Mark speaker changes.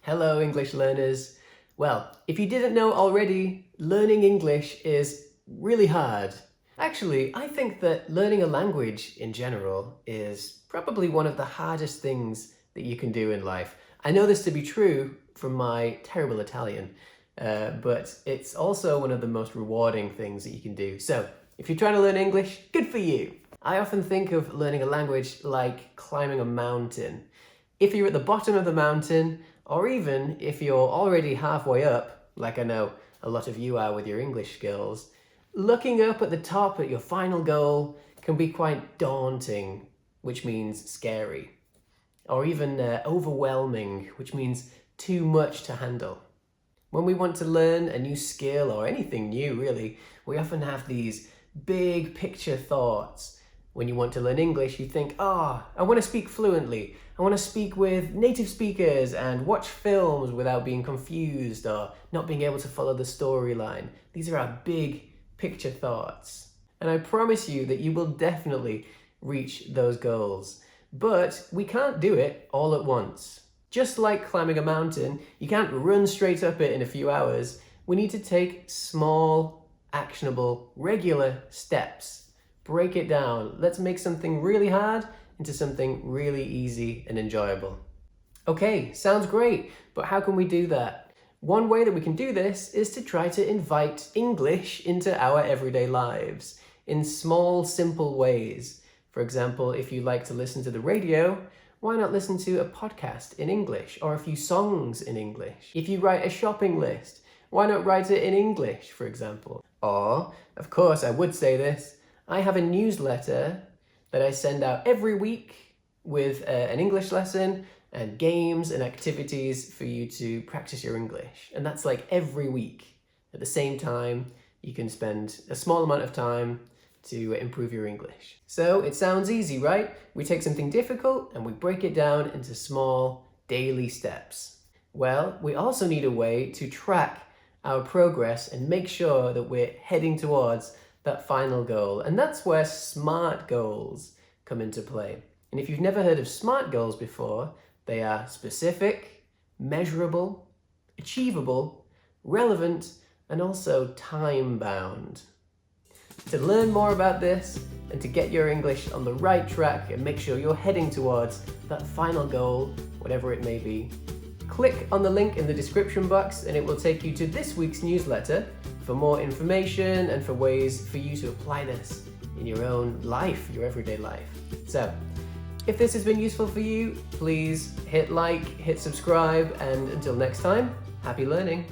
Speaker 1: Hello, English learners. Well, if you didn't know already, learning English is really hard. Actually, I think that learning a language in general is probably one of the hardest things that you can do in life. I know this to be true from my terrible Italian, but it's also one of the most rewarding things that you can do. So, if you're trying to learn English, good for you. I often think of learning a language like climbing a mountain. If you're at the bottom of the mountain, or even if you're already halfway up, like I know a lot of you are with your English skills, looking up at the top at your final goal can be quite daunting, which means scary, or even overwhelming, which means too much to handle. When we want to learn a new skill or anything new really, we often have these big picture thoughts. When you want to learn English, you think, I want to speak fluently. I want to speak with native speakers and watch films without being confused or not being able to follow the storyline. These are our big picture thoughts. And I promise you that you will definitely reach those goals. But we can't do it all at once. Just like climbing a mountain, you can't run straight up it in a few hours. We need to take small, actionable, regular steps. Break it down. Let's make something really hard into something really easy and enjoyable. Okay, sounds great, but how can we do that? One way that we can do this is to try to invite English into our everyday lives in small, simple ways. For example, if you like to listen to the radio, why not listen to a podcast in English or a few songs in English? If you write a shopping list, why not write it in English, for example? Or, of course, I would say this, I have a newsletter that I send out every week with an English lesson and games and activities for you to practice your English. And that's like every week. At the same time, you can spend a small amount of time to improve your English. So it sounds easy, right? We take something difficult and we break it down into small daily steps. Well, we also need a way to track our progress and make sure that we're heading towards that final goal. And that's where SMART goals come into play. And if you've never heard of SMART goals before, they are specific, measurable, achievable, relevant, and also time-bound. To learn more about this and to get your English on the right track and make sure you're heading towards that final goal, whatever it may be, click on the link in the description box and it will take you to this week's newsletter for more information and for ways for you to apply this in your own life, your everyday life. So, if this has been useful for you, please hit like, hit subscribe, and until next time, happy learning.